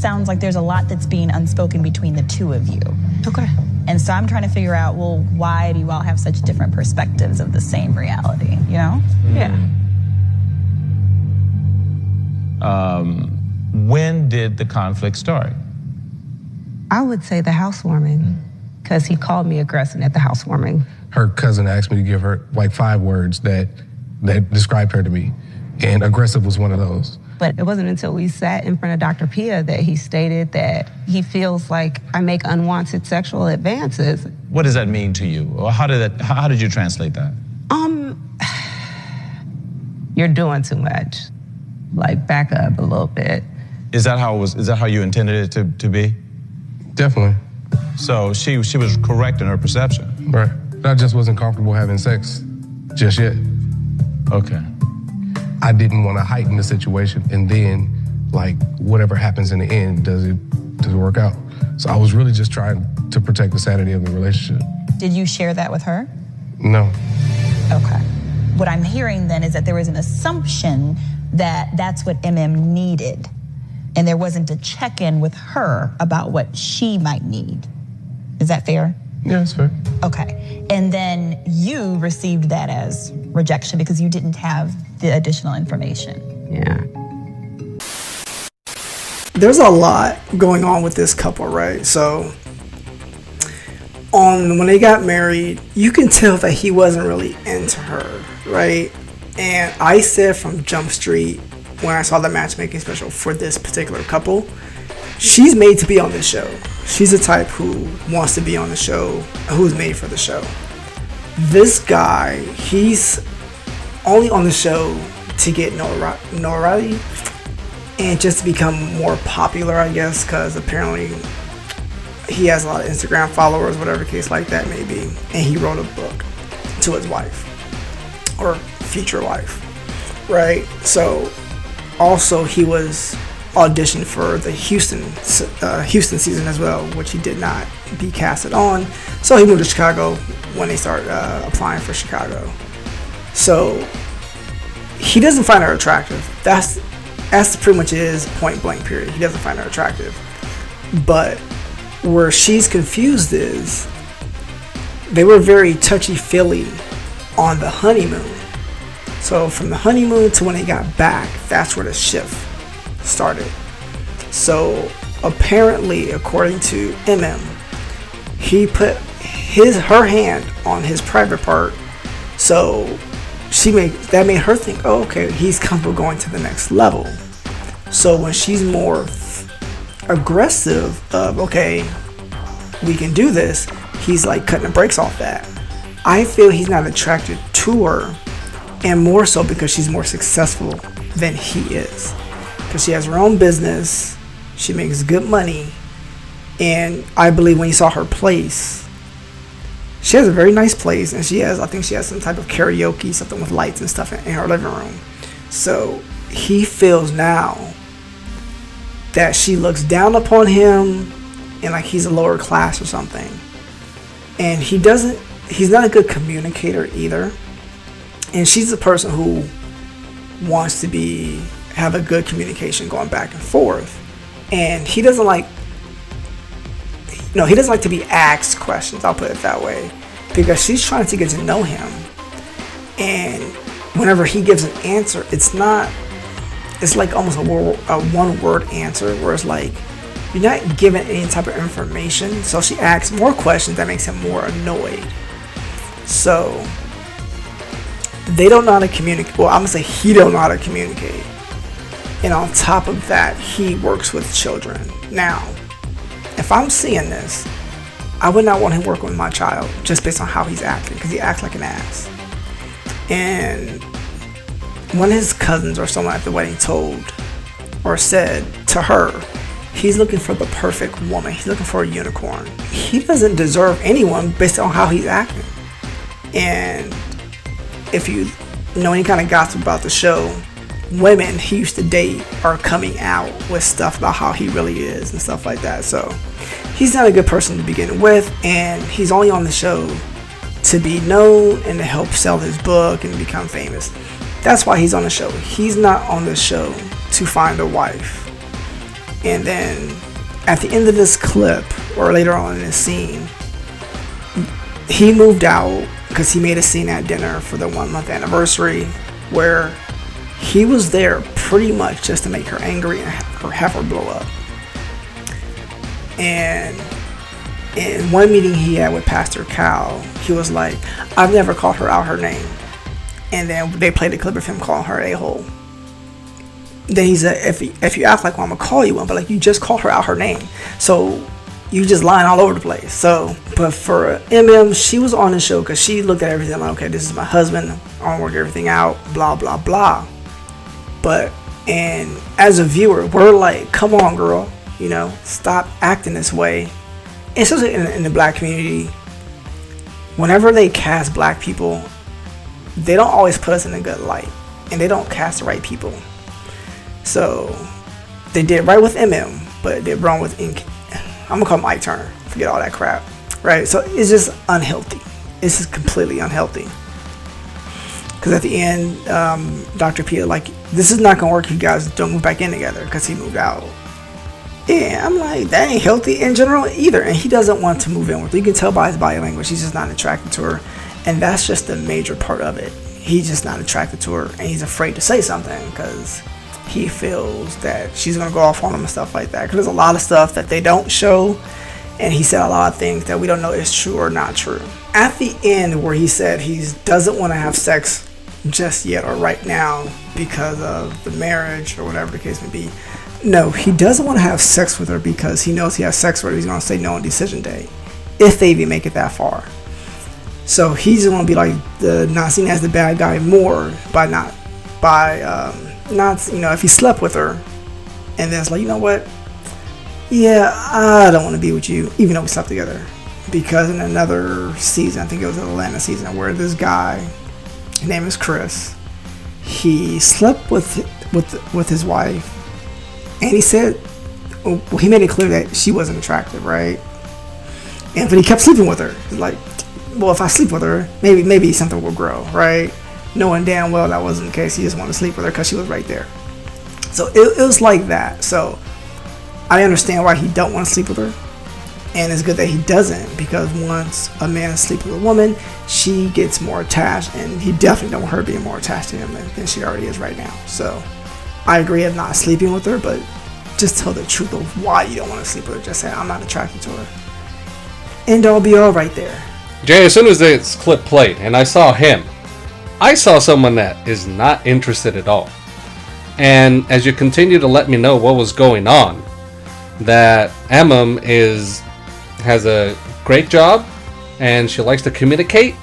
sounds like there's a lot that's being unspoken between the two of you. Okay. And so I'm trying to figure out, well, why do you all have such different perspectives of the same reality, you know? Yeah. When did the conflict start? I would say the housewarming, because he called me aggressive at the housewarming. Her cousin asked me to give her like 5 words that described her to me, and aggressive was one of those. But it wasn't until we sat in front of Dr. Pia that he stated that he feels like I make unwanted sexual advances. What does that mean to you? Or how did you translate that? You're doing too much. Like, back up a little bit. Is that how you intended it to be? Definitely. So she was correct in her perception. Right. I just wasn't comfortable having sex just yet. Okay. I didn't want to heighten the situation, and then, like, whatever happens in the end, does it work out? So I was really just trying to protect the sanity of the relationship. Did you share that with her? No. Okay. What I'm hearing then is that there was an assumption that that's what Emem needed, and there wasn't a check-in with her about what she might need. Is that fair? Yeah, it's fair. Okay. And then you received that as rejection because you didn't have the additional information. Yeah. There's a lot going on with this couple, right? So when they got married, you can tell that he wasn't really into her, right? And I said from Jump Street, when I saw the matchmaking special for this particular couple, she's made to be on this show. She's the type who wants to be on the show, who's made for the show. This guy, he's only on the show to get notoriety and just to become more popular, I guess, because apparently he has a lot of Instagram followers, whatever case like that may be. And he wrote a book to his wife, or future wife, right? So also he was auditioned for the Houston season as well, which he did not be casted on. So he moved to Chicago when they started applying for Chicago. So he doesn't find her attractive. That's pretty much his point blank period. He doesn't find her attractive. But where she's confused is they were very touchy-feely on the honeymoon. So from the honeymoon to when they got back, that's where the shift started. So apparently, according to Emem, he put her hand on his private part. So that made her think, oh, okay, he's comfortable going to the next level. So when she's more aggressive of, okay, we can do this, he's like cutting the brakes off that. I feel he's not attracted to her, and more so because she's more successful than he is. Because she has her own business, she makes good money, and I believe when you saw her place, she has a very nice place, and I think she has some type of karaoke, something with lights and stuff in her living room. So he feels now that she looks down upon him and like he's a lower class or something. And he's not a good communicator either. And she's a person who wants to have a good communication going back and forth. And he doesn't like to be asked questions, I'll put it that way, because she's trying to get to know him. And whenever he gives an answer, it's like almost a one-word answer, where it's like, you're not given any type of information. So she asks more questions that makes him more annoyed. So they don't know how to communicate. Well, I'm going to say he don't know how to communicate. And on top of that, he works with children. Now, if I'm seeing this, I would not want him working with my child just based on how he's acting, because he acts like an ass. And one of his cousins or someone at the wedding told or said to her, he's looking for the perfect woman. He's looking for a unicorn. He doesn't deserve anyone based on how he's acting. And if you know any kind of gossip about the show, women he used to date are coming out with stuff about how he really is and stuff like that. So he's not a good person to begin with, and he's only on the show to be known and to help sell his book and become famous. That's why he's on the show. He's not on the show to find a wife. And then at the end of this clip, or later on in this scene, he moved out because he made a scene at dinner for the 1 month anniversary where he was there pretty much just to make her angry and have her blow up. And in one meeting he had with Pastor Cal, he was like, I've never called her out her name. And then they played a clip of him calling her a-hole. Then he said, if you act like one, I'm gonna call you one, but like you just called her out her name. So you just lying all over the place. So, but for Emem, she was on the show because she looked at everything like, okay, this is my husband. I want to work everything out, blah, blah, blah. But, and as a viewer, we're like, come on, girl, you know, stop acting this way. Especially in the black community, whenever they cast black people, they don't always put us in a good light. And they don't cast the right people. So, they did right with Emem, but they did wrong with I'm gonna call him Ike Turner. Forget all that crap, right? So it's just unhealthy. It's just completely unhealthy. Because at the end, Dr. Pia like, this is not gonna work if you guys don't move back in together because he moved out. Yeah, I'm like, that ain't healthy in general either. And he doesn't want to move in with her. You can tell by his body language, he's just not attracted to her. And that's just the major part of it. He's just not attracted to her, and he's afraid to say something because he feels that she's going to go off on him and stuff like that. Because there's a lot of stuff that they don't show. And he said a lot of things that we don't know is true or not true. At the end where he said he doesn't want to have sex just yet or right now because of the marriage or whatever the case may be. No, he doesn't want to have sex with her because he knows he has sex with her. He's going to say no on decision day. If they even make it that far. So he's going to be like not seen as the bad guy more if he slept with her and then it's like, you know what, yeah, I don't want to be with you even though we slept together. Because in another season, I think it was an Atlanta season, where this guy, his name is Chris, he slept with his wife, and he said, well, he made it clear that she wasn't attractive, right? But he kept sleeping with her. He's like, well, if I sleep with her, maybe something will grow, right? Knowing damn well that wasn't the case. He just wanted to sleep with her because she was right there. So it was like that. So I understand why he don't want to sleep with her. And it's good that he doesn't, because once a man sleeps with a woman, she gets more attached, and he definitely don't want her being more attached to him than she already is right now. So I agree of not sleeping with her, but just tell the truth of why you don't want to sleep with her. Just say, I'm not attracted to her. And it'll be all right there. Jay, as soon as this clip played and I saw him, I saw someone that is not interested at all. And as you continue to let me know what was going on, that Emem has a great job and she likes to communicate,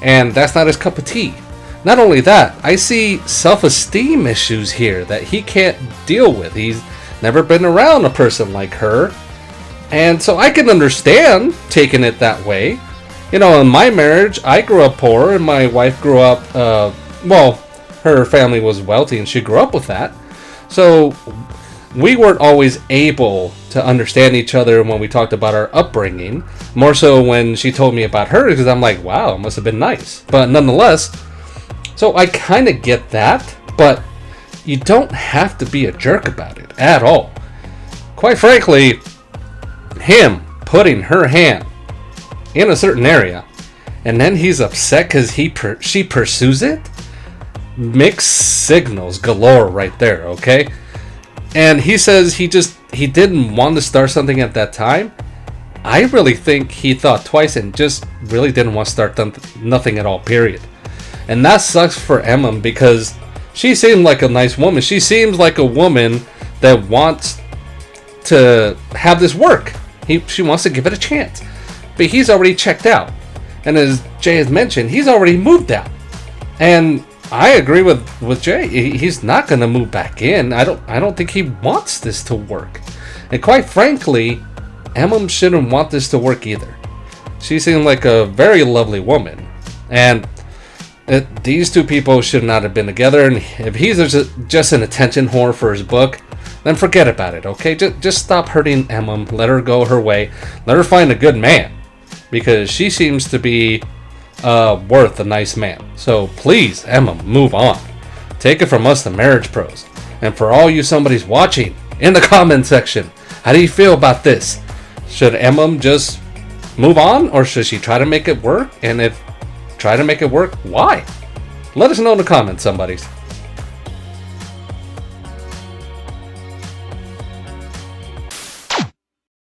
and that's not his cup of tea. Not only that, I see self-esteem issues here that he can't deal with. He's never been around a person like her. And so I can understand taking it that way. You know, in my marriage, I grew up poor and my wife grew up, her family was wealthy and she grew up with that. So we weren't always able to understand each other when we talked about our upbringing. More so when she told me about her, because I'm like, wow, it must have been nice. But nonetheless, so I kind of get that, but you don't have to be a jerk about it at all. Quite frankly, him putting her hand in a certain area and then he's upset because she pursues it, mixed signals galore right there, okay? And he says he didn't want to start something at that time. I really think he thought twice and just really didn't want to start nothing at all, period. And that sucks for Emem, because she seemed like a nice woman. She seems like a woman that wants to have this work. She wants to give it a chance. But he's already checked out. And as Jay has mentioned, he's already moved out. And I agree with Jay. He's not going to move back in. I don't think he wants this to work. And quite frankly, Emem shouldn't want this to work either. She seemed like a very lovely woman. And these two people should not have been together. And if he's just an attention whore for his book, then forget about it, okay? Just stop hurting Emem. Let her go her way. Let her find a good man, because she seems to be worth a nice man. So please, Emem, move on. Take it from us, the marriage pros. And for all you somebody's watching, in the comment section. How do you feel about this? Should Emem just move on, or should she try to make it work? And if try to make it work, why? Let us know in the comments, somebodies.